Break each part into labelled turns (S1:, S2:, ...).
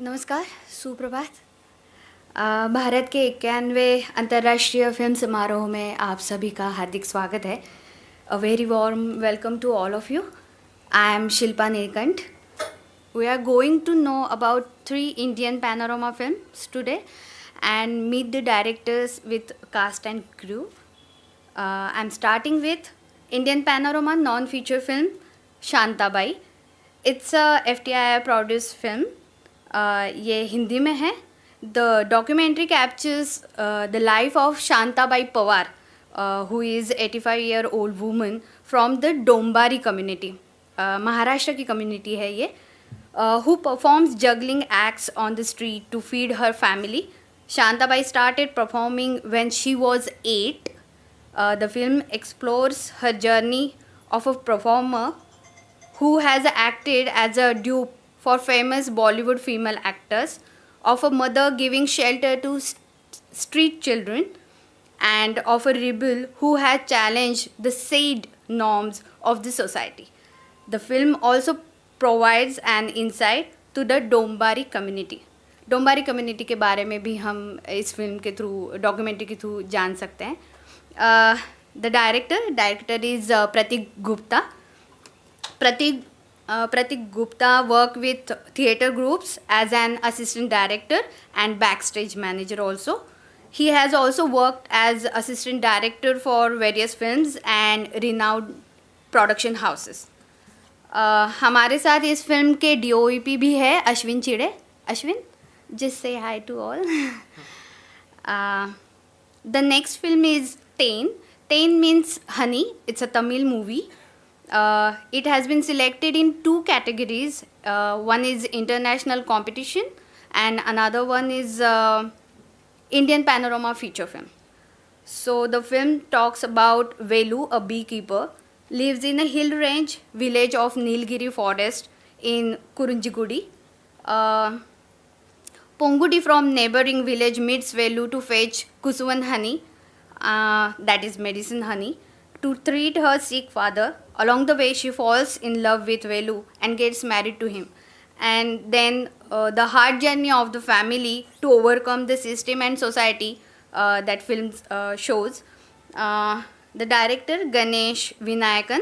S1: नमस्कार, सुप्रभात। भारत के 91वें अंतर्राष्ट्रीय फिल्म समारोह में आप सभी का हार्दिक स्वागत है। A very warm welcome to all of you. I am Shilpa Neelkanth. We are going to know about 3 Indian panorama films today and meet the directors with cast and crew. I'm starting with Indian panorama non-feature film Shantabai. It's a FTII produced film. ये हिंदी में है. The documentary captures the life of Shantabai Pawar, who is 85-year-old woman from the Dombari community. Maharashtra की community है ये. Who performs juggling acts on the street to feed her family. Shantabai started performing when she was 8. The film explores her journey of a performer who has acted as a dupe for famous Bollywood female actors, of a mother giving shelter to street children, and of a rebel who had challenged the said norms of the society. The film also provides an insight to the Dombari community. Dombari community के बारे में भी हम इस film के through, documentary के through जान सकते हैं. The director is Pratik Gupta. Pratik Gupta worked with theatre groups as an assistant director and backstage manager also. He has also worked as assistant director for various films and renowned production houses. हमारे साथ इस film के DOP भी है Ashwin चिड़े. Ashwin, just say hi to all. The next film is Tain. Tain means honey. It's a Tamil movie. It has been selected in 2 categories. One is international competition and another one is Indian panorama feature film. So the film talks about Velu, a beekeeper, lives in a hill range village of Nilgiri forest in Kurunjigudi. Pongudi from neighboring village meets Velu to fetch Kusuvan honey, that is medicine honey, to treat her sick father. Along the way, she falls in love with Velu and gets married to him. And then the hard journey of the family to overcome the system and society that film shows. The director Ganesh Vinayakan.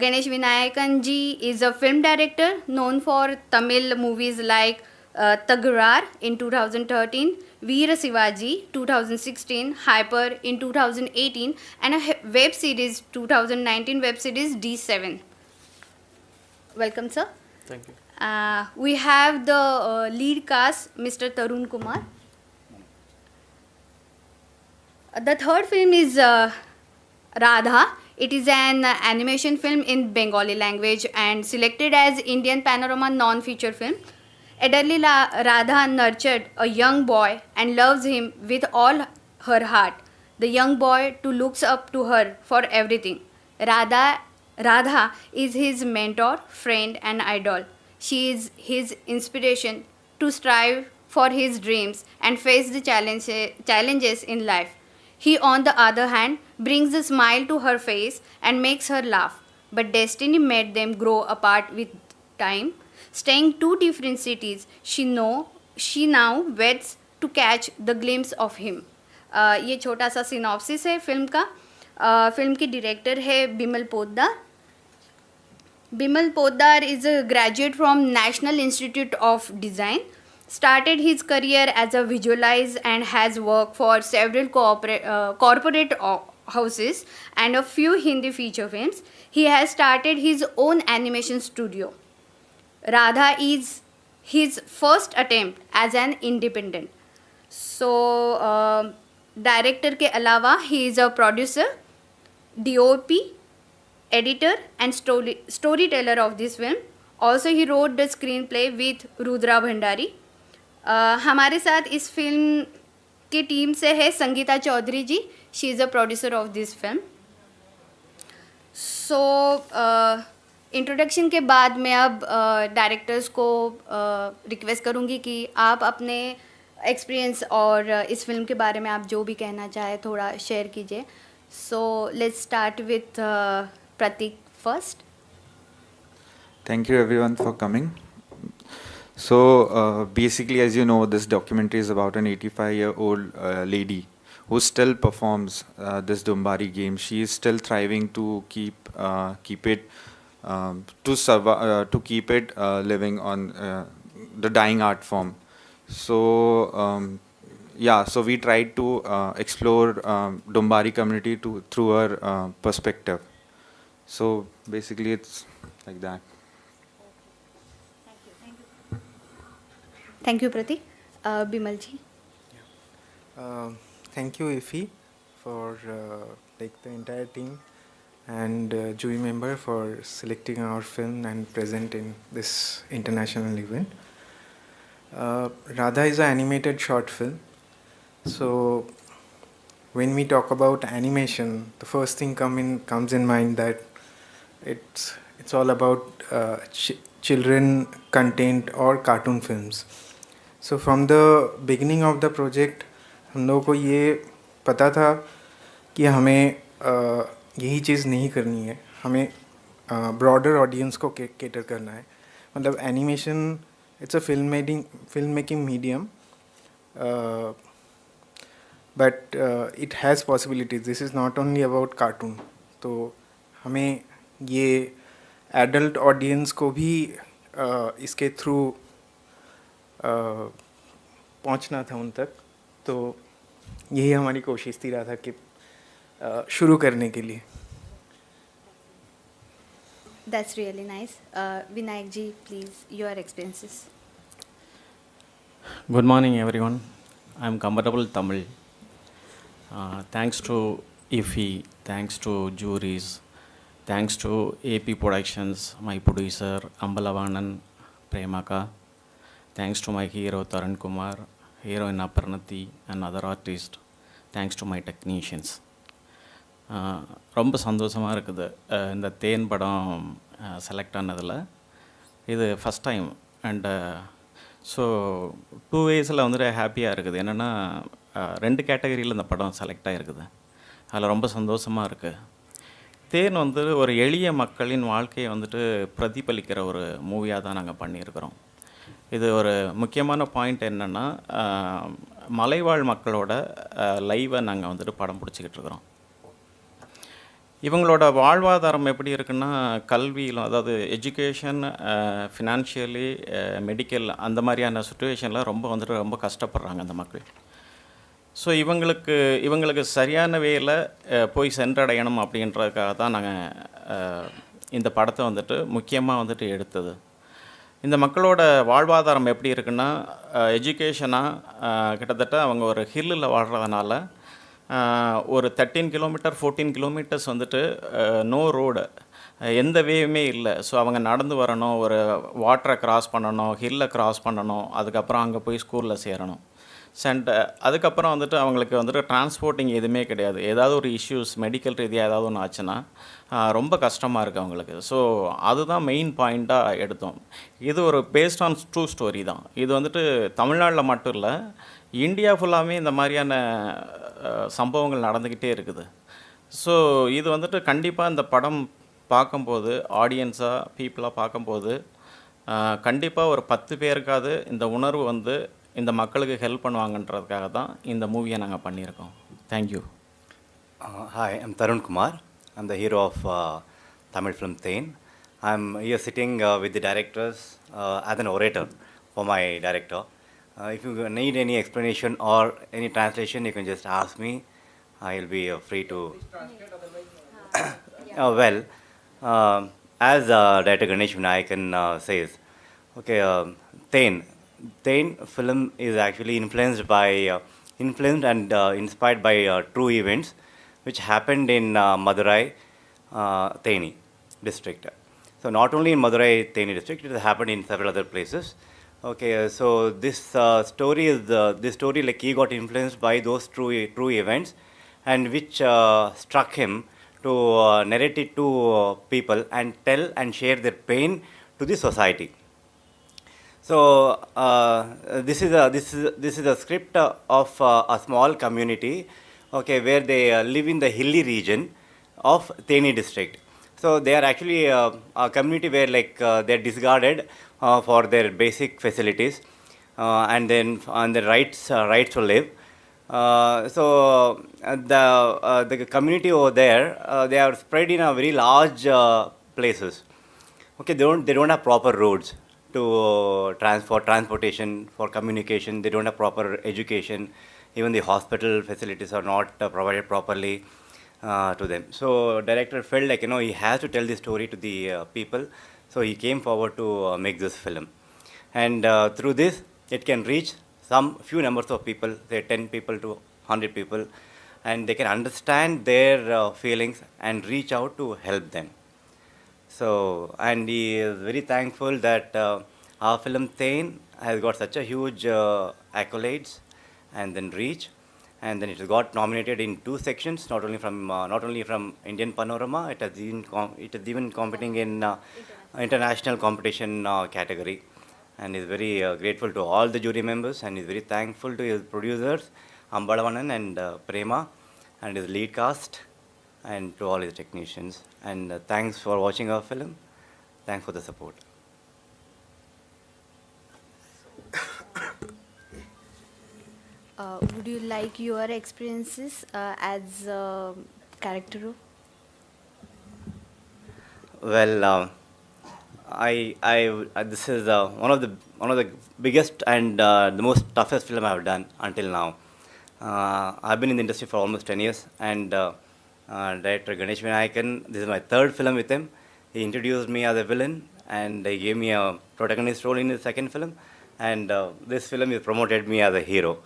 S1: Ganesh Vinayakan ji is a film director known for Tamil movies like Tagarar in 2013, Veera Sivaji 2016, Hyper in 2018, and a web series 2019 web series D7. Welcome, sir.
S2: Thank you.
S1: We have the lead cast, Mr. Tarun Kumar. The third film is Radha. It is an animation film in Bengali language and selected as Indian panorama non-feature film. Elderly Radha nurtured a young boy and loves him with all her heart. The young boy too looks up to her for everything. Radha is his mentor, friend and idol. She is his inspiration to strive for his dreams and face the challenges in life. He, on the other hand, brings a smile to her face and makes her laugh. But destiny made them grow apart with time. Staying 2 different cities, she now waits to catch the glimpse of him. ये छोटा सा synopsis है film का. Film की director है Bimal Poddar. Bimal Poddar is a graduate from National Institute of Design. Started his career as a visualizer and has worked for several corporate houses and a few Hindi feature films. He has started his own animation studio. Radha is his first attempt as an independent. So, director के अलावा he is a producer, DOP, editor and storyteller of this film. Also he wrote the screenplay with Rudra Bhandari. हमारे साथ इस film की team से है Sangeeta Chaudhary ji. She is a producer of this film. So introduction के बाद मैं अब डायरेक्टर्स को रिक्वेस्ट करूँगी कि आप अपने एक्सपीरियंस और इस फिल्म के बारे में आप जो भी कहना चाहें थोड़ा शेयर कीजिए. So let's start with Pratik first.
S2: Thank you everyone for coming. So basically, as you know, this documentary is about an 85-year-old lady who still performs this Dumbari game. She is still thriving to keep it to survive, to keep it living on the dying art form. So yeah, so we tried to explore Dumbari community through her perspective. So basically, it's like that.
S1: Thank you, Pratik. Bimal ji.
S3: Thank you, Ifi, for like the entire team and jury member for selecting our film and present in this international event. Radha is an animated short film. So when we talk about animation, the first thing comes in mind that it's all about children content or cartoon films. So from the beginning of the project, हम लोगों को ये पता था कि हमें यही चीज़ नहीं करनी है, हमें ब्रॉडर ऑडियंस को केटर करना है. मतलब animation it's a film making medium, but it has possibilities. This is not only about cartoon. तो हमें ये एडल्ट ऑडियंस को भी इसके थ्रू पहुंचना था उन तक. तो यही हमारी कोशिश थी रहा था कि शुरू करने के लिए.
S1: That's really nice. Vinayak ji, please, your experiences.
S4: Good morning, everyone. I'm comfortable Tamil. Thanks to IFI, thanks to juries, thanks to AP Productions, my producer Ambalavanan Premaka, thanks to my hero Taran Kumar, heroine Aparnati, and other artists, thanks to my technicians. ரொம்ப சந்தோஷமாக இருக்குது இந்த தேன் படம் select ஆனதில். இது first time and so 2 waysல வந்துட்டு ஹாப்பியாக இருக்குது. என்னென்னா 2 கேட்டகரியில் இந்த படம் செலக்ட் ஆகிருக்குது. அதில் ரொம்ப சந்தோஷமாக இருக்குது. தேன் வந்து ஒரு எளிய மக்களின் வாழ்க்கையை வந்துட்டு பிரதிபலிக்கிற ஒரு மூவியாக தான் நாங்கள் பண்ணியிருக்கிறோம். இது ஒரு முக்கியமான பாயிண்ட் என்னென்னா, மலைவாழ் மக்களோட லைவை நாங்கள் வந்துட்டு படம் பிடிச்சிக்கிட்டு இருக்கிறோம். இவங்களோட வாழ்வாதாரம் எப்படி இருக்குன்னா, கல்வியில், அதாவது எஜுகேஷன், ஃபினான்ஷியலி, மெடிக்கல், அந்த மாதிரியான சுச்சுவேஷனில் ரொம்ப கஷ்டப்படுறாங்க அந்த மக்கள். ஸோ இவங்களுக்கு சரியான வேயில் போய் சென்றடையணும் அப்படின்றதுக்காக தான் நாங்கள் இந்த படத்தை வந்துட்டு முக்கியமாக வந்துட்டு எடுத்தது. இந்த மக்களோட வாழ்வாதாரம் எப்படி இருக்குன்னா, எஜுகேஷனாக கிட்டத்தட்ட அவங்க ஒரு ஹில்லில் வாழ்கிறதுனால ஒரு 13 கிலோமீட்டர் 14 கிலோமீட்டர்ஸ் வந்துட்டு நோ ரோடு, எந்த வேவுமே இல்லை. ஸோ அவங்க நடந்து வரணும், ஒரு வாட்டரை கிராஸ் பண்ணணும், ஹில்லை கிராஸ் பண்ணணும், அதுக்கப்புறம் அங்கே போய் ஸ்கூலில் சேரணும். அதுக்கப்புறம் வந்துட்டு அவங்களுக்கு வந்துட்டு டிரான்ஸ்போர்ட்டிங் எதுவுமே கிடையாது. ஏதாவது ஒரு இஷ்யூஸ் மெடிக்கல் ரீதியாக ஏதாவது ஒன்று ஆச்சுன்னா ரொம்ப கஷ்டமாக இருக்குது அவங்களுக்கு. ஸோ அதுதான் மெயின் பாயிண்ட்டாக எடுத்தோம். இது ஒரு பேஸ்ட் ஆன் ட்ரூ ஸ்டோரி தான். இது வந்துட்டு தமிழ்நாட்டில் மட்டும் இல்லை, இந்தியா ஃபுல்லாமே இந்த மாதிரியான சம்பவங்கள் நடந்துக்கிட்டே இருக்குது. ஸோ இது வந்துட்டு கண்டிப்பாக இந்த படம் பார்க்கும்போது, ஆடியன்ஸாக பீப்புளாக பார்க்கும்போது கண்டிப்பாக ஒரு 10 பேருக்காவது இந்த உணர்வு வந்து இந்த மக்களுக்கு ஹெல்ப் பண்ணுவாங்கன்றதுக்காக தான் இந்த மூவியை நாங்கள் பண்ணியிருக்கோம். Thank you.
S5: Hi, I'm Tarun Kumar. I'm the hero of Tamil film Then. I'm here sitting with the directors as an orator for my director. If you need any explanation or any translation, you can just ask me. I'll be free to. Well, as Director Ganesh Vinayakan says, okay, Then film is actually influenced and inspired by true events which happened in Madurai, Theni district. So not only in Madurai, Theni district, it has happened in several other places. Okay, so this story like he got influenced by those true events, and which struck him to narrate it to people and tell and share their pain to the society. So this is a script of a small community, okay, where they live in the hilly region of Theni district. So they are actually a community where like they're discarded for their basic facilities and then on the rights to live. The community over there they are spread in a very large places. Okay, they don't have proper roads to transportation, for communication. They don't have proper education. Even the hospital facilities are not provided properly to them. So director felt like he has to tell this story to the people. So he came forward to make this film, and through this it can reach some few numbers of people, say 10 people to 100 people, and they can understand their feelings and reach out to help them. So, and he is very thankful that our film Tain has got such a huge accolades and then reach, and then it has got nominated in 2 sections, not only from Indian Panorama, it has even competing in international competition category, and is very grateful to all the jury members, and is very thankful to his producers Ambadavanan and Prema, and his lead cast, and to all his technicians. And thanks for watching our film. Thanks for the support.
S1: Would you like your experiences as a character?
S5: Well, this is one of the biggest and the most toughest film I have done until now. I've been in the industry for almost 10 years, and director Ganesh Vinayakan, this is my third film with him. He introduced me as a villain, and he gave me a protagonist role in his second film, and this film has promoted me as a hero.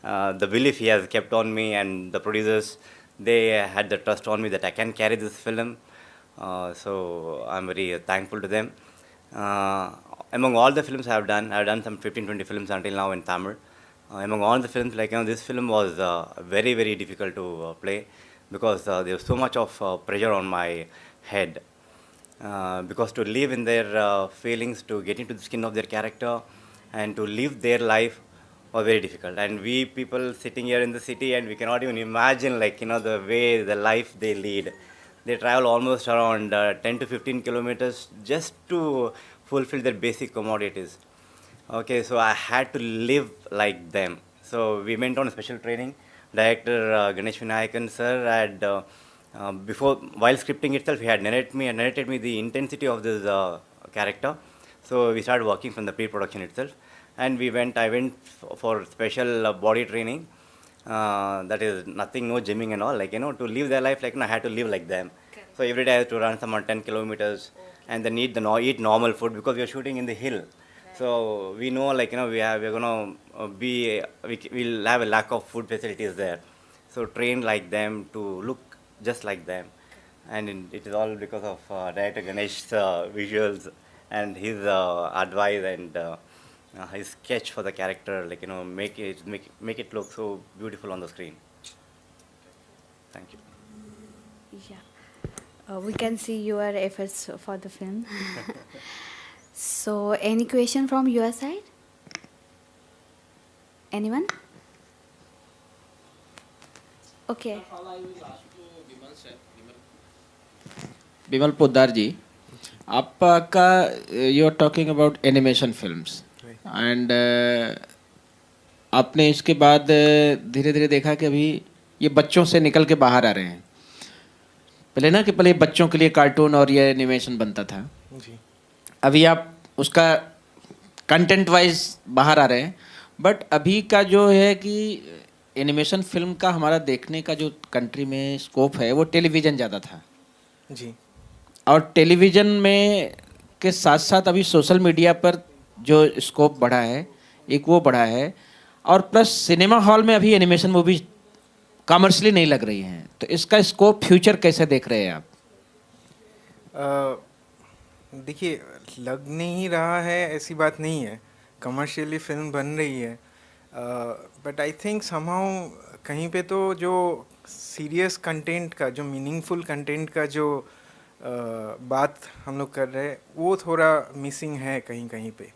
S5: The belief he has kept on me, and the producers, they had the trust on me that I can carry this film. So I'm very thankful to them. Among all the films I've done some 15-20 films until now in Tamil. Among all the films, this film was very, very difficult to play, because there was so much of pressure on my head. Because to live in their feelings, to get into the skin of their character, and to live their life was very difficult. And we people sitting here in the city, and we cannot even imagine the way, the life they lead. They travel almost around 10 to 15 kilometers just to fulfill their basic commodities. Okay, so I had to live like them. So we went on a special training. Director Ganesh Vinayakan sir had while scripting itself, he had narrated me the intensity of this character. So we started working from the pre-production itself, and I went for special body training. That is nothing, no gymming and all. To live their life, I had to live like them. Correct. So every day I had to run some 10 kilometers, and then eat normal food, because we are shooting in the hill. Right. So we know, we'll have a lack of food facilities there. So train like them, to look just like them, and it is all because of director Ganesh's visuals and his advice and his sketch for the character. Make it look so beautiful on the screen. Thank you.
S1: Yeah. We can see your efforts for the film. So, any question from your side? Anyone? Okay.
S6: Bimal Poddar ji, आपका you are talking about animation films, and आपने इसके बाद धीरे धीरे देखा कि अभी ये बच्चों से निकल के बाहर आ रहे हैं. पहले बच्चों के लिए कार्टून और ये एनिमेशन बनता था जी. अभी आप उसका कंटेंट वाइज बाहर आ रहे हैं, बट अभी का जो है कि एनिमेशन फिल्म का हमारा देखने का जो कंट्री में स्कोप है वो टेलीविज़न ज़्यादा था
S3: जी.
S6: और टेलीविज़न में के साथ साथ अभी सोशल मीडिया पर जो स्कोप बढ़ा है, एक वो बढ़ा है, और प्लस सिनेमा हॉल में अभी एनिमेशन मूवी कमर्शियली नहीं लग रही हैं. तो इसका स्कोप फ्यूचर कैसे देख रहे हैं आप?
S3: देखिए, लग नहीं रहा है ऐसी बात नहीं है. कमर्शियली फिल्म बन रही है, बट आई थिंक समहाउ कहीं पे तो जो सीरियस कंटेंट का, जो मीनिंगफुल कंटेंट का जो बात हम लोग कर रहे हैं, वो थोड़ा मिसिंग है कहीं कहीं पे.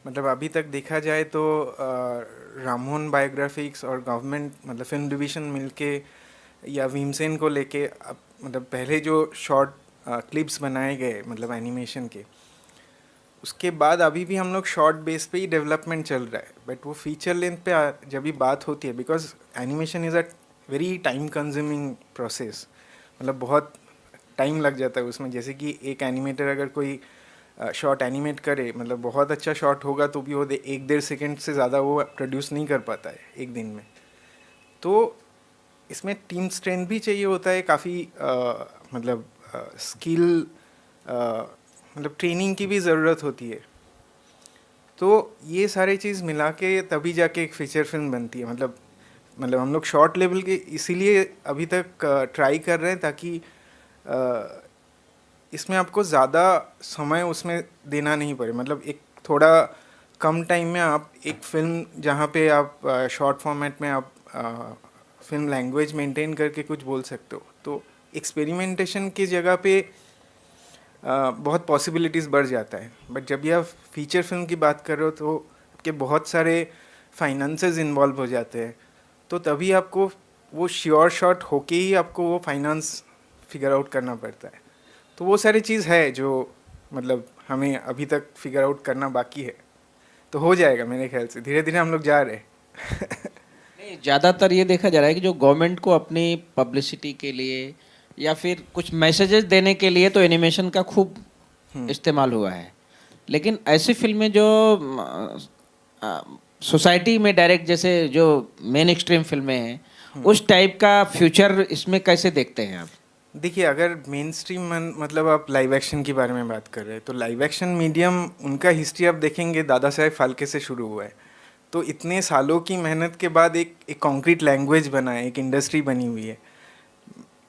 S3: मतलब अभी तक देखा जाए तो राममोहन बायोग्राफिक्स और गवर्नमेंट, मतलब फिल्म डिवीज़न मिलके या भीमसेन को लेके मतलब पहले जो शॉर्ट क्लिप्स बनाए गए मतलब एनिमेशन के, उसके बाद अभी भी हम लोग शॉर्ट बेस पे ही डेवलपमेंट चल रहा है, बट वो फीचर लेंथ पे जब भी बात होती है, because animation is a very time consuming process, मतलब बहुत टाइम लग जाता है उसमें। जैसे कि एक एनिमेटर अगर कोई शॉट एनिमेट करे, मतलब बहुत अच्छा शॉट होगा तो भी वो 1-1.5 सेकेंड से ज़्यादा वो प्रोड्यूस नहीं कर पाता है एक दिन में। तो इसमें टीम स्ट्रेंथ भी चाहिए होता है काफ़ी, मतलब स्किल, मतलब ट्रेनिंग की भी ज़रूरत होती है। तो ये सारी चीज़ मिला के तभी जाके एक फीचर फिल्म बनती है। मतलब हम लोग शॉर्ट लेवल के इसीलिए अभी तक ट्राई कर रहे हैं, ताकि इसमें आपको ज़्यादा समय उसमें देना नहीं पड़े। मतलब एक थोड़ा कम टाइम में आप एक फ़िल्म जहाँ पे आप शॉर्ट फॉर्मेट में आप फिल्म लैंग्वेज मेंटेन करके कुछ बोल सकते हो, तो एक्सपेरिमेंटेशन की जगह पे बहुत पॉसिबिलिटीज़ बढ़ जाता है। बट जब ये आप फीचर फिल्म की बात कर रहे हो तो आपके बहुत सारे फाइनेंसेस इन्वॉल्व हो जाते हैं, तो तभी आपको वो श्योर शॉट होके ही आपको वो फाइनेंस फिगर आउट करना पड़ता है। तो वो सारी चीज़ है जो मतलब हमें अभी तक फिगर आउट करना बाकी है, तो हो जाएगा मेरे ख्याल से, धीरे धीरे हम लोग जा रहे हैं।
S6: नहीं, ज़्यादातर ये देखा जा रहा है कि जो गवर्नमेंट को अपनी पब्लिसिटी के लिए या फिर कुछ मैसेजेस देने के लिए तो एनिमेशन का खूब इस्तेमाल हुआ है, लेकिन ऐसी फिल्में जो सोसाइटी में डायरेक्ट, जैसे जो मेन एक्सट्रीम फिल्में हैं, उस टाइप का फ्यूचर इसमें कैसे देखते हैं आप?
S3: देखिए, अगर मेन स्ट्रीम मतलब आप लाइव एक्शन के बारे में बात कर रहे हैं, तो लाइव एक्शन मीडियम उनका हिस्ट्री आप देखेंगे दादा साहेब फाल्के से शुरू हुआ है। तो इतने सालों की मेहनत के बाद एक कॉन्क्रीट लैंग्वेज बना है, एक इंडस्ट्री बनी हुई है।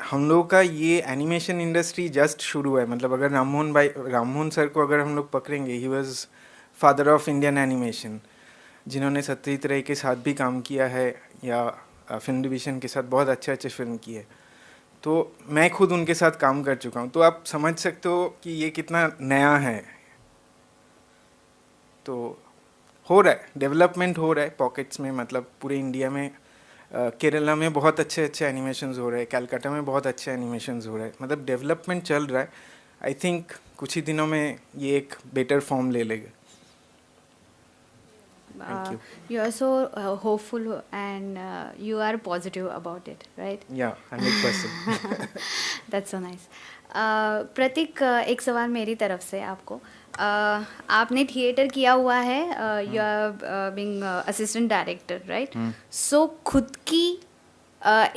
S3: हम लोगों का ये एनिमेशन इंडस्ट्री जस्ट शुरू हुआ है। मतलब अगर राममोहन सर को अगर हम लोग पकड़ेंगे, he was father of Indian animation, जिन्होंने सत्यजीत रे के साथ भी काम किया है या फिल्म डिवीज़न के साथ बहुत अच्छे फिल्म किए। तो मैं खुद उनके साथ काम कर चुका हूँ, तो आप समझ सकते हो कि ये कितना नया है। तो हो रहा है, डेवलपमेंट हो रहा है पॉकेट्स में, मतलब पूरे इंडिया में। केरला में बहुत अच्छे एनिमेशंस हो रहे हैं, कलकत्ता में बहुत अच्छे एनिमेशंस हो रहे हैं, मतलब डेवलपमेंट चल रहा है। आई थिंक कुछ ही दिनों में ये एक बेटर फॉर्म ले लेगा। Thank you.
S1: You are so hopeful and you are positive about it, right?
S3: Yeah, 100%.
S1: That's so nice. प्रतीक, एक सवाल मेरी तरफ से आपको। आपने थिएटर किया हुआ है, you are being assistant director, right? So खुद की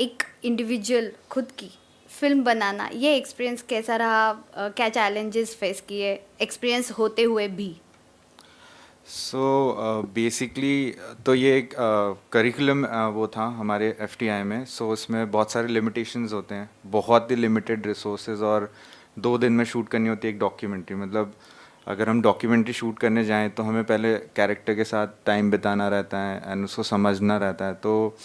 S1: एक इंडिविजुअल खुद की फिल्म बनाना, ये एक्सपीरियंस कैसा रहा? क्या चैलेंजेस फेस किए एक्सपीरियंस होते हुए भी?
S2: सो बेसिकली तो ये एक करिकुलम वो था हमारे FTI में। सो उसमें बहुत सारे लिमिटेशंस होते हैं, बहुत ही लिमिटेड रिसोर्सेज, और 2 दिन में शूट करनी होती है एक डॉक्यूमेंट्री। मतलब अगर हम डॉक्यूमेंट्री शूट करने जाएं तो हमें पहले कैरेक्टर के साथ टाइम बिताना रहता है एंड उसको समझना रहता है। तो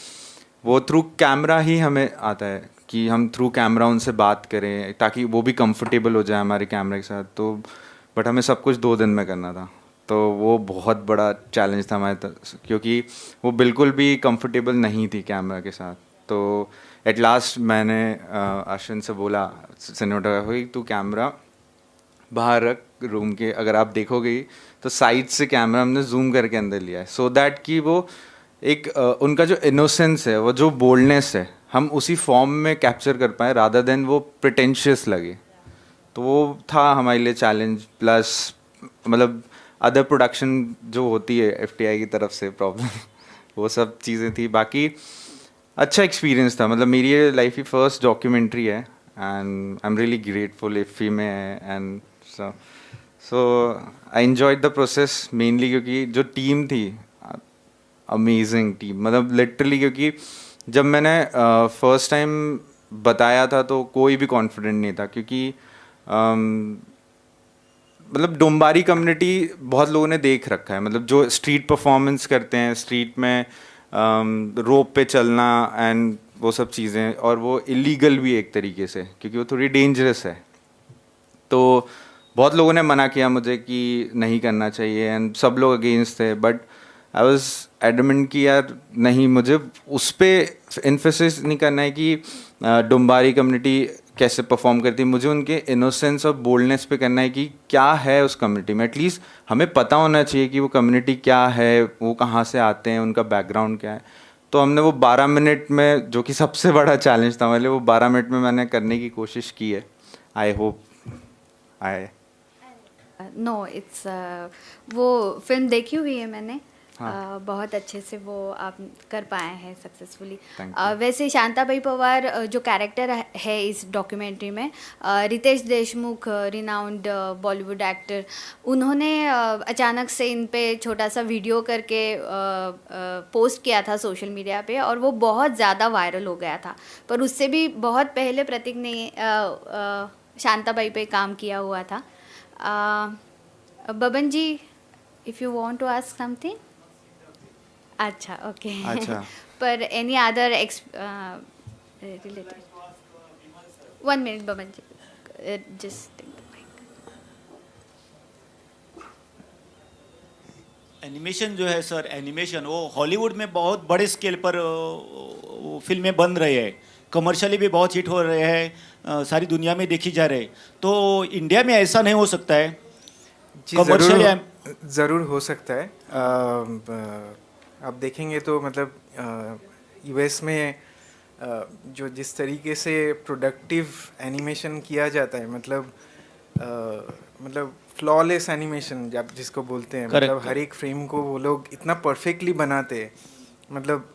S2: वो थ्रू कैमरा ही हमें आता है कि हम थ्रू कैमरा उनसे बात करें ताकि वो भी कंफर्टेबल हो जाए हमारे कैमरे के साथ। तो बट हमें सब कुछ 2 दिन में करना था, तो वो बहुत बड़ा चैलेंज था हमारे क्योंकि वो बिल्कुल भी कंफर्टेबल नहीं थी कैमरा के साथ। तो एट लास्ट मैंने आश्विन से बोला, सिनेमेटोग्राफर, तू कैमरा बाहर रख रूम के, अगर आप देखोगे तो साइड से कैमरा हमने जूम करके अंदर लिया है, सो दैट कि वो एक उनका जो इनोसेंस है, वो जो बोल्डनेस है, हम उसी फॉर्म में कैप्चर कर पाए रादर देन वो प्रिटेंशियस लगे। तो वो था हमारे लिए चैलेंज, प्लस मतलब अदर प्रोडक्शन जो होती है FTI की तरफ से प्रॉब्लम वो सब चीज़ें थी। बाकी अच्छा एक्सपीरियंस था, मतलब मेरी ये लाइफ की फर्स्ट डॉक्यूमेंट्री है and I am really grateful if में है। And so I enjoyed the process mainly क्योंकि जो टीम थी, अमेजिंग टीम, मतलब लिटरली। क्योंकि जब मैंने फर्स्ट टाइम बताया था तो कोई भी कॉन्फिडेंट नहीं था, क्योंकि मतलब डोम्बारी कम्युनिटी बहुत लोगों ने देख रखा है, मतलब जो स्ट्रीट परफॉर्मेंस करते हैं, स्ट्रीट में रोप पे चलना एंड वो सब चीज़ें, और वो इलीगल भी एक तरीके से क्योंकि वो थोड़ी डेंजरस है। तो बहुत लोगों ने मना किया मुझे कि नहीं करना चाहिए एंड सब लोग अगेंस्ट थे, बट आई वॉज एडमेंट कि यार नहीं, मुझे उस पर इन्फोसिस नहीं करना है कि डोम्बारी कम्युनिटी कैसे परफॉर्म करती है, मुझे उनके इनोसेंस और बोल्डनेस पे करना है कि क्या है उस कम्युनिटी में. एटलीस्ट हमें पता होना चाहिए कि वो कम्युनिटी क्या है, वो कहाँ से आते हैं, उनका बैकग्राउंड क्या है. तो हमने वो 12 मिनट में, जो कि सबसे बड़ा चैलेंज था मेरे लिए, वो 12 मिनट में मैंने करने की कोशिश की है. I hope I
S1: know it's वो फिल्म देखी हुई है मैंने.
S2: हाँ.
S1: बहुत अच्छे से वो आप कर पाए हैं सक्सेसफुली.
S2: Thank
S1: वैसे शांताबाई पवार जो कैरेक्टर है इस डॉक्यूमेंट्री में, रितेश देशमुख रिनाउंड बॉलीवुड एक्टर, उन्होंने अचानक से इन पे छोटा सा वीडियो करके पोस्ट किया था सोशल मीडिया पे, और वो बहुत ज़्यादा वायरल हो गया था. पर उससे भी बहुत पहले प्रतीक ने शांताबाई पे काम किया हुआ था. Baban ji, if you want to ask something. अच्छा, ओके.
S2: अच्छा.
S1: पर any other related. 1 minute Baban ji, just take the mic.
S7: Animation जो है सर, एनिमेशन वो हॉलीवुड में बहुत बड़े स्केल पर फिल्में बन रहे हैं, कमर्शियली भी बहुत हिट हो रहे हैं, सारी दुनिया में देखी जा रहे. तो इंडिया में ऐसा नहीं हो सकता है?
S3: जी
S7: Commercially
S3: ज़रूर हो सकता है. आप देखेंगे तो मतलब यूएस में जो जिस तरीके से प्रोडक्टिव एनिमेशन किया जाता है, मतलब फ्लॉलेस एनिमेशन जिसको बोलते हैं,
S7: Correct.
S3: मतलब हर एक फ्रेम को वो लोग इतना परफेक्टली बनाते हैं. मतलब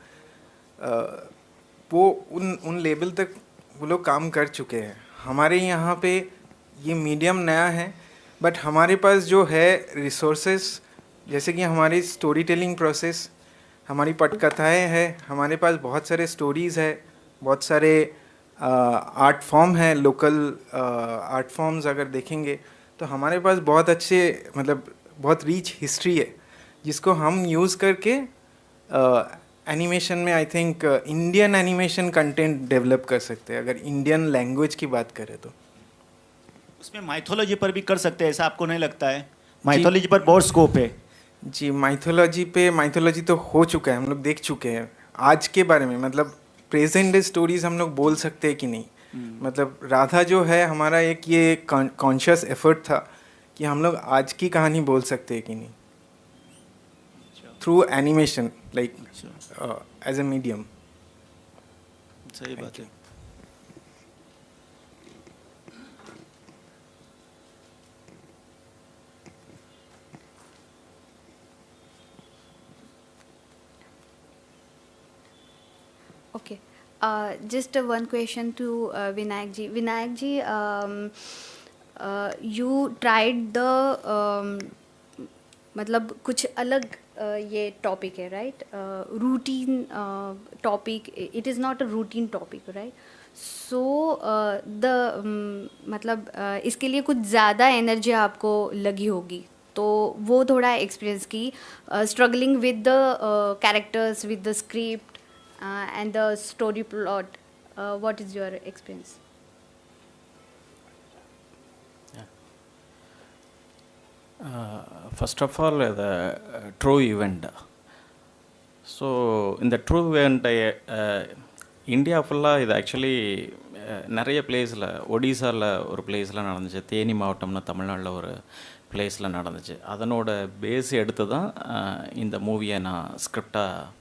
S3: वो उन लेवल तक वो लोग काम कर चुके हैं. हमारे यहाँ पे ये मीडियम नया है, बट हमारे पास जो है रिसोर्सेस, जैसे कि हमारी स्टोरी टेलिंग प्रोसेस, हमारी पटकथाएँ हैं, हमारे पास बहुत सारे स्टोरीज़ है, बहुत सारे आर्ट फॉर्म है, लोकल आर्ट फॉर्म्स अगर देखेंगे तो हमारे पास बहुत अच्छे, मतलब बहुत रीच हिस्ट्री है, जिसको हम यूज़ करके एनिमेशन में I think Indian animation content develop कर सकते हैं, अगर इंडियन लैंग्वेज की बात करें तो.
S7: उसमें माइथोलॉजी पर भी कर सकते हैं, ऐसा आपको नहीं लगता है? माइथोलॉजी पर बहुत स्कोप है.
S3: जी, माइथोलॉजी तो हो चुका है, हम लोग देख चुके हैं. आज के बारे में मतलब प्रेजेंट डे स्टोरीज हम लोग बोल सकते हैं कि नहीं. मतलब राधा जो है हमारा एक ये कॉन्शियस एफर्ट था कि हम लोग आज की कहानी बोल सकते हैं कि नहीं, through animation, like as a medium.
S7: सही बात है.
S1: Okay. Just one question to Vinayak ji. Vinayak ji, you tried the मतलब कुछ अलग ये टॉपिक है, right? Routine topic, it is not a routine topic, right? So मतलब इसके लिए कुछ ज़्यादा एनर्जी आपको लगी होगी, तो वो थोड़ा एक्सपीरियंस की, struggling with the characters, with the script and the story plot. What is your experience?
S4: First of all, the true event. So in the true event, India ஃபுல்லாக இது ஆக்சுவலி நிறைய பிளேஸில், ஒடிசாவில் ஒரு பிளேஸில் நடந்துச்சு, தேனி மாவட்டம்னு தமிழ்நாட்டில் ஒரு பிளேஸில் நடந்துச்சு. அதனோட பேஸ் எடுத்து தான் இந்த மூவியை நான் ஸ்கிரிப்டாக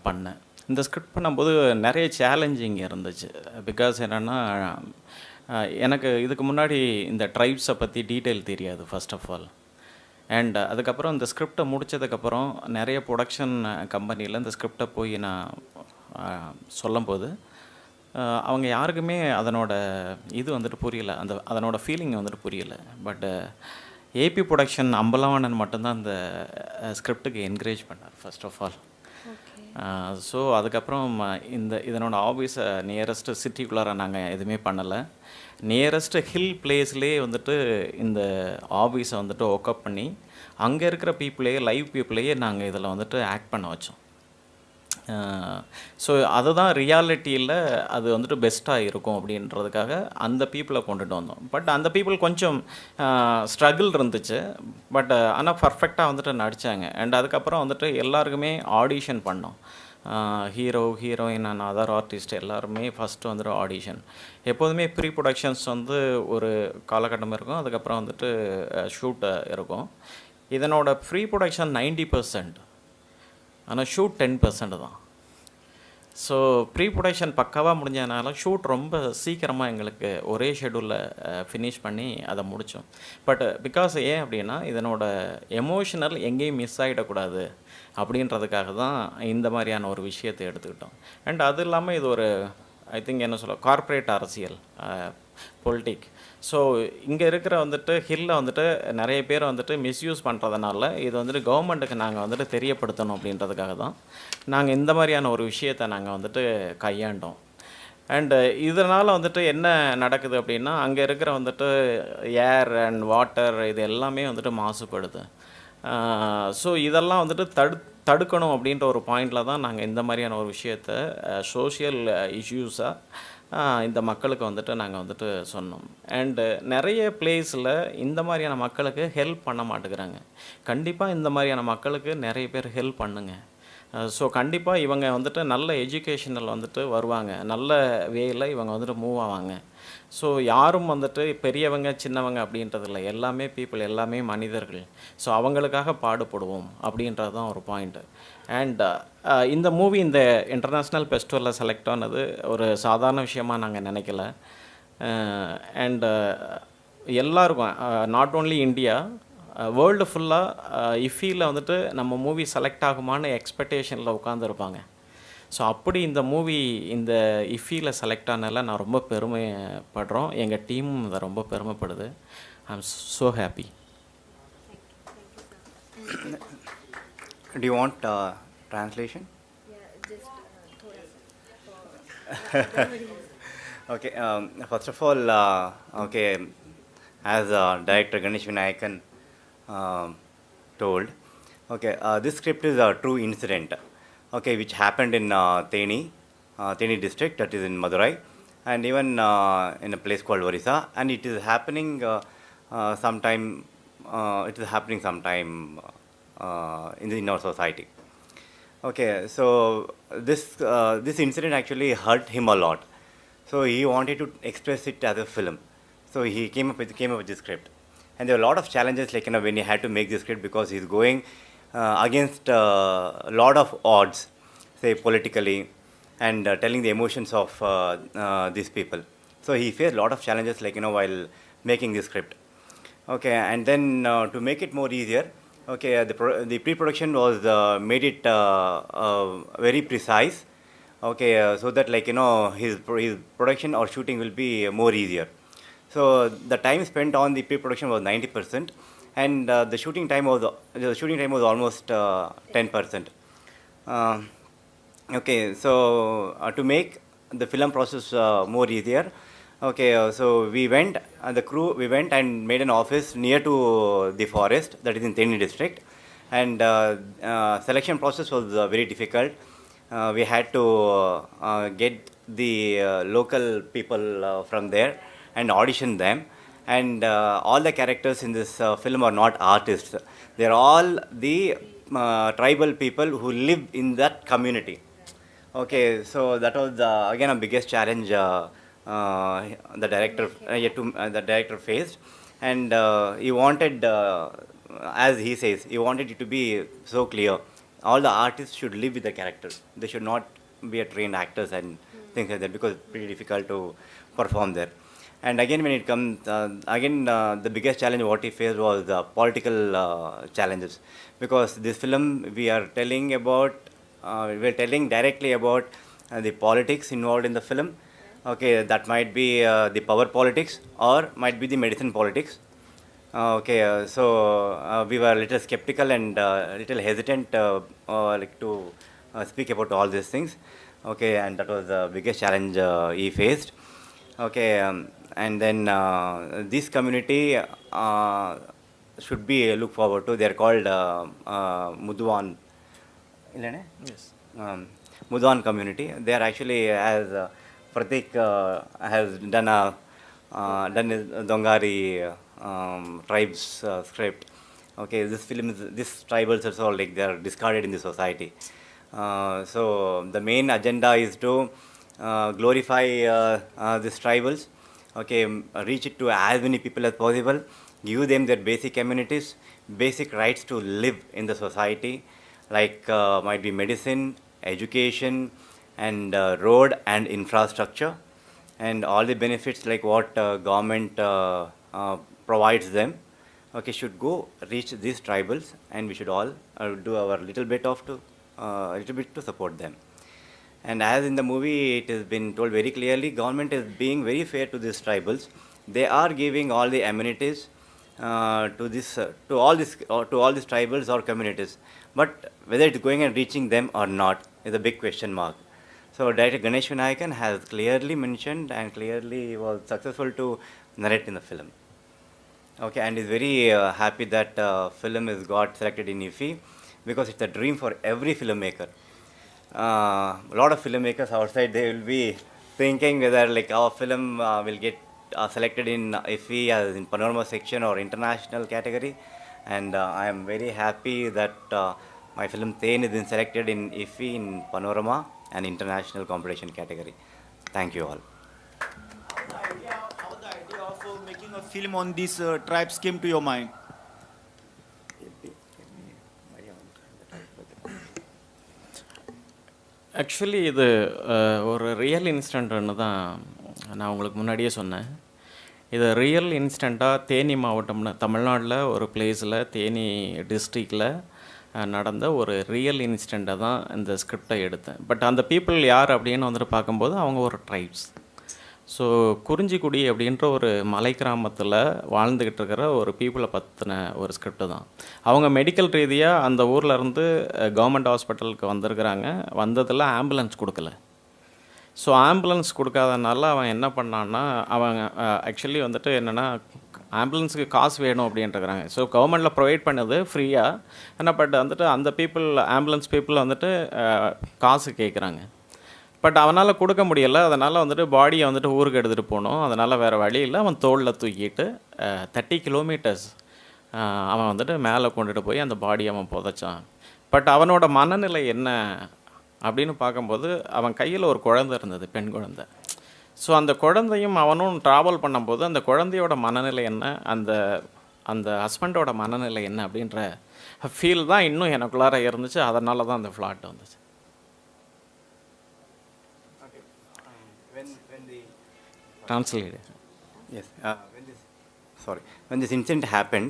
S4: பண்ணேன். இந்த ஸ்கிரிப்ட் பண்ணும்போது நிறைய சேலஞ்சிங் இருந்துச்சு. பிகாஸ் என்னென்னா, எனக்கு இதுக்கு முன்னாடி இந்த ட்ரைப்ஸை பற்றி டீட்டெயில் தெரியாது ஃபர்ஸ்ட் ஆஃப் ஆல். அண்ட் அதுக்கப்புறம் இந்த ஸ்கிரிப்டை முடித்ததுக்கப்புறம் நிறைய ப்ரொடக்ஷன் கம்பெனியில் இந்த ஸ்கிரிப்டை போய் நான் சொல்லும்போது அவங்க யாருக்குமே அதனோட இது வந்துட்டு புரியலை, அதனோட ஃபீலிங் வந்துட்டு புரியலை. பட் ஏபி ப்ரொடக்ஷன் அம்பலவாணன் மட்டும்தான் அந்த ஸ்கிரிப்டுக்கு என்கரேஜ் பண்ணார் ஃபர்ஸ்ட் ஆஃப் ஆல். ஸோ அதுக்கப்புறம் இதனோட ஆஃபீஸை நியரஸ்ட்டு சிட்டிக்குள்ளார நாங்கள் எதுவுமே பண்ணலை. நியரஸ்ட்டு ஹில் பிளேஸ்லேயே வந்துட்டு இந்த ஆஃபீஸை வந்துட்டு ஒர்க்அப் பண்ணி அங்கே இருக்கிற பீப்புளையே, லைவ் பீப்புளையே நாங்கள் இதில் வந்துட்டு ஆக்ட் பண்ண வச்சோம். ஸோ அதுதான் ரியாலிட்டியில் அது வந்துட்டு பெஸ்ட்டாக இருக்கும் அப்படின்றதுக்காக அந்த பீப்புளை கொண்டுட்டு வந்தோம். பட் அந்த பீப்புள் கொஞ்சம் ஸ்ட்ரகிள் இருந்துச்சு, பட் ஆனால் பர்ஃபெக்டாக வந்துட்டு நடித்தாங்க. அண்ட் அதுக்கப்புறம் வந்துட்டு எல்லாருக்குமே ஆடிஷன் பண்ணோம். Hero heroine and other artist எல்லாருமே ஃபஸ்ட்டு வந்துட்டு ஆடிஷன். எப்போதுமே ப்ரீ ப்ரொடக்ஷன்ஸ் வந்து ஒரு காலகட்டம் இருக்கும், அதுக்கப்புறம் வந்துட்டு ஷூட் இருக்கும். இதனோட ப்ரீ ப்ரொடக்ஷன் 90%, ஆனால் ஷூட் 10% தான். ஸோ ப்ரீ ப்ரொடக்ஷன் பக்காவாக முடிஞ்சதுனால ஷூட் ரொம்ப சீக்கிரமாக எங்களுக்கு ஒரே ஷெடியூலில் ஃபினிஷ் பண்ணி அதை முடித்தோம். பட் பிகாஸ் ஏன் அப்படின்னா இதனோட எமோஷனல் எங்கேயும் மிஸ் ஆகிடக்கூடாது அப்படின்றதுக்காக தான் இந்த மாதிரியான ஒரு விஷயத்தை எடுத்துக்கிட்டோம். அண்ட் அது இல்லாமல் இது ஒரு ஐ திங்க் என்ன சொல்ல கார்ப்பரேட் அரசியல் பொலிட்டிக். ஸோ இங்கே இருக்கிற வந்துட்டு ஹில்லில் வந்துட்டு நிறைய பேர் வந்துட்டு மிஸ்யூஸ் பண்ணுறதுனால இது வந்துட்டு கவர்மெண்ட்டுக்கு நாங்கள் வந்துட்டு தெரியப்படுத்தணும் அப்படின்றதுக்காக தான் நாங்கள் இந்த மாதிரியான ஒரு விஷயத்தை நாங்கள் வந்துட்டு கையாண்டோம். அண்டு இதனால் வந்துட்டு என்ன நடக்குது அப்படின்னா அங்கே இருக்கிற வந்துட்டு ஏர் அண்ட் வாட்டர் இது எல்லாமே வந்துட்டு மாசுபடுது. ஸோ இதெல்லாம் வந்துட்டு தடுக்கணும் அப்படின்ற ஒரு பாயிண்டில் தான் நாங்கள் இந்த மாதிரியான ஒரு விஷயத்தை சோஷியல் இஷ்யூஸாக இந்த மக்களுக்கு வந்துட்டு நாங்கள் வந்துட்டு சொன்னோம். அண்டு நிறைய பிளேஸில் இந்த மாதிரியான மக்களுக்கு ஹெல்ப் பண்ண மாட்டேங்கிறாங்க. கண்டிப்பாக இந்த மாதிரியான மக்களுக்கு நிறைய பேர் ஹெல்ப் பண்ணுங்க. ஸோ கண்டிப்பாக இவங்க வந்துட்டு நல்ல எஜுகேஷனில் வந்துட்டு வருவாங்க, நல்ல வேயில் இவங்க வந்துட்டு மூவ் ஆவாங்க. ஸோ யாரும் வந்துட்டு பெரியவங்க சின்னவங்க அப்படின்றது இல்லை, எல்லாமே பீப்புள், எல்லாமே மனிதர்கள். ஸோ அவங்களுக்காக பாடுபடுவோம் அப்படின்றது தான் ஒரு பாயிண்ட்டு. அண்ட் இந்த மூவி இந்த இன்டர்நேஷ்னல் ஃபெஸ்டிவலில் செலக்ட் ஆனது ஒரு சாதாரண விஷயமாக நாங்கள் நினைக்கல. அண்டு எல்லாருக்கும் நாட் ஓன்லி இந்தியா, வேர்ல்டு ஃபுல்லாக இஃபியில் வந்துட்டு நம்ம மூவி செலக்ட் ஆகுமான்னு எக்ஸ்பெக்டேஷனில் உட்காந்துருப்பாங்க. ஸோ அப்படி இந்த மூவி இந்த இஃபியில் செலக்ட் ஆனதில் நான் ரொம்ப பெருமைப்படுறோம், எங்கள் டீமும் இதை ரொம்ப பெருமைப்படுது. I am so happy.
S5: Do you want translation? Okay. First of all, okay, as director Ganesh Vinayakan told, okay, this script is a true incident, okay, which happened in Theni district, that is in Madurai, and even in a place called Orissa, and it is happening sometime. It is happening sometime in our society. Okay, so this incident actually hurt him a lot. So he wanted to express it as a film. So he came up with this script, and there were a lot of challenges, like when he had to make this script, because he's going against a lot of odds, say politically, and telling the emotions of these people. So he faced a lot of challenges, like while making this script. Okay, and then to make it more easier, okay, the pre-production was made it very precise, okay, so that his production or shooting will be more easier. So the time spent on the pre-production was 90%, and the shooting time was almost 10%. Okay, so to make the film process more easier, okay, so we went and made an office near to the forest, that is in Theni district, and selection process was very difficult. We had to get the local people from there and audition them, and all the characters in this film are not artists. They are all the tribal people who live in that community. Okay, so that was again a biggest challenge the director faced, and he wanted, as he says, he wanted it to be so clear. All the artists should live with the characters. They should not be a trained actors and things like that, because it's pretty difficult to perform there. And again, when it comes, the biggest challenge what he faced was the political challenges, because this film we are telling directly about the politics involved in the film. Okay, that might be the power politics or might be the medicine politics. Okay, so we were a little skeptical and a little hesitant like to speak about all these things. Okay, and that was the biggest challenge he faced. Okay, and then this community should be looked forward to. They are called Mudwan.
S4: Yes.
S5: Mudwan community. They are actually, as Pratik has done his Dongari tribes script. Okay, this tribals are all like they are discarded in the society. So the main agenda is to glorify these tribals, okay, reach it to as many people as possible, give them their basic amenities, basic rights to live in the society, like might be medicine, education, and road and infrastructure, and all the benefits like what government provides them, okay, should go reach these tribals, and we should all do our little bit to support them. And as in the movie, it has been told very clearly, government is being very fair to these tribals. They are giving all the amenities to all these tribals or communities. But whether it's going and reaching them or not is a big question mark. So Director Ganesh Vinayakan has clearly mentioned and clearly was successful to narrate in the film. Okay, and is very happy that film has got selected in IFFI, because it's a dream for every filmmaker. A lot of filmmakers outside, they will be thinking whether like our film will get selected in IFFI as in Panorama section or international category, and I am very happy that my film Tain has been selected in IFFI in Panorama and international competition category. Thank you all.
S7: How the idea of making a film on these tribes came to your mind?
S4: Actually இது ஒரு real இன்ஸ்டன்ட்னு தான் நான் உங்களுக்கு முன்னாடியே சொன்னேன். இது real இன்ஸ்டண்ட்டாக தேனி மாவட்டம்னு தமிழ்நாட்டில் ஒரு பிளேஸில் தேனி டிஸ்ட்ரிக்டில் நடந்த ஒரு ரியல் இன்ஸ்டண்ட்டை தான் இந்த ஸ்கிரிப்டை எடுத்தேன். பட் அந்த பீப்புள் யார் அப்படின்னு வந்துட்டு பார்க்கும்போது அவங்க ஒரு ட்ரைப்ஸ். ஸோ குறிஞ்சிக்குடி அப்படின்ற ஒரு மலை கிராமத்தில் வாழ்ந்துக்கிட்டு இருக்கிற ஒரு பீப்புளை பற்றின ஒரு ஸ்கிரிப்டு தான். அவங்க மெடிக்கல் ரீதியாக அந்த ஊரில் இருந்து கவர்மெண்ட் ஹாஸ்பிட்டலுக்கு வந்திருக்கிறாங்க. வந்ததில் ஆம்புலன்ஸ் கொடுக்கல. ஸோ ஆம்புலன்ஸ் கொடுக்காதனால அவன் என்ன பண்ணான்னா, அவங்க ஆக்சுவலி வந்துட்டு என்னென்னா ஆம்புலன்ஸுக்கு காசு வேணும் அப்படின்ட்டுருக்குறாங்க. ஸோ கவர்மெண்ட்டில் ப்ரொவைட் பண்ணது ஃப்ரீயாக. ஆனால் பட் வந்துட்டு அந்த பீப்புள் ஆம்புலன்ஸ் பீப்புள் வந்துட்டு காசு கேட்குறாங்க. பட் அவனால் கொடுக்க முடியலை. அதனால் வந்துட்டு பாடியை வந்துட்டு ஊருக்கு எடுத்துகிட்டு போகணும். அதனால் வேறு வழி இல்லை. அவன் தோளில் தூக்கிட்டு 30 கிலோமீட்டர்ஸ் அவன் வந்துட்டு மேலே கொண்டுட்டு போய் அந்த பாடியை அவன் புதைச்சான். பட் அவனோட மனநிலை என்ன அப்படின்னு பார்க்கும்போது, அவன் கையில் ஒரு குழந்தை இருந்தது, பெண் குழந்தை. ஸோ அந்த குழந்தையும் அவனும் ட்ராவல் பண்ணும்போது அந்த குழந்தையோட மனநிலை என்ன, அந்த அந்த ஹஸ்பண்டோட மனநிலை என்ன அப்படின்ற ஃபீல் தான் இன்னும் எனக்குள்ளார இருந்துச்சு. அதனால தான் அந்த ஃப்ளாட் வந்துச்சு. Translated.
S5: Yes. When this incident happened,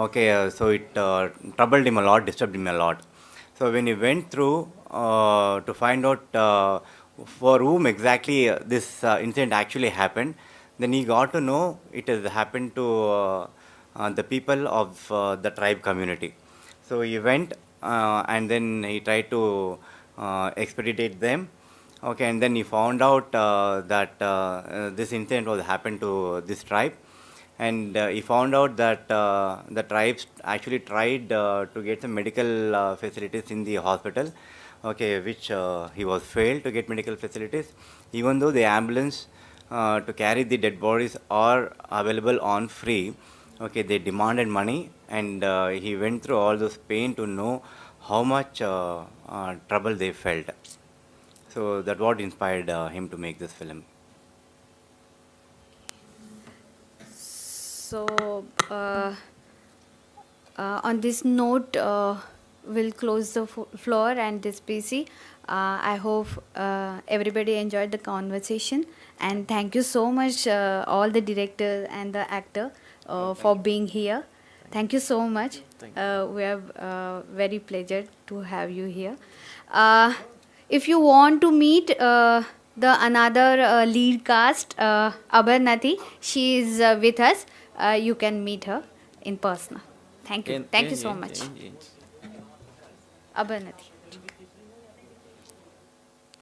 S5: okay, so it troubled him a lot, disturbed him a lot. So when he went through to find out for whom exactly this incident actually happened, then he got to know it has happened to the people of the tribe community. So he went and then he tried to expedite them. Okay, and then he found out that this incident was happened to this tribe, and he found out that the tribes actually tried to get some medical facilities in the hospital, okay, which he was failed to get medical facilities, even though the ambulance to carry the dead bodies are available on free. Okay, they demanded money, and he went through all those pain to know how much trouble they felt. So that's what inspired him to make this film.
S1: So, on this note, we'll close the floor and this PC. I hope everybody enjoyed the conversation, and thank you so much, all the director and the actor, for being here. Thank you so much. We are very pleasure to have you here. If you want to meet the another lead cast, Abharnati, she is with us. You can meet her in person. Thank you. Thank you so much. Abharnati.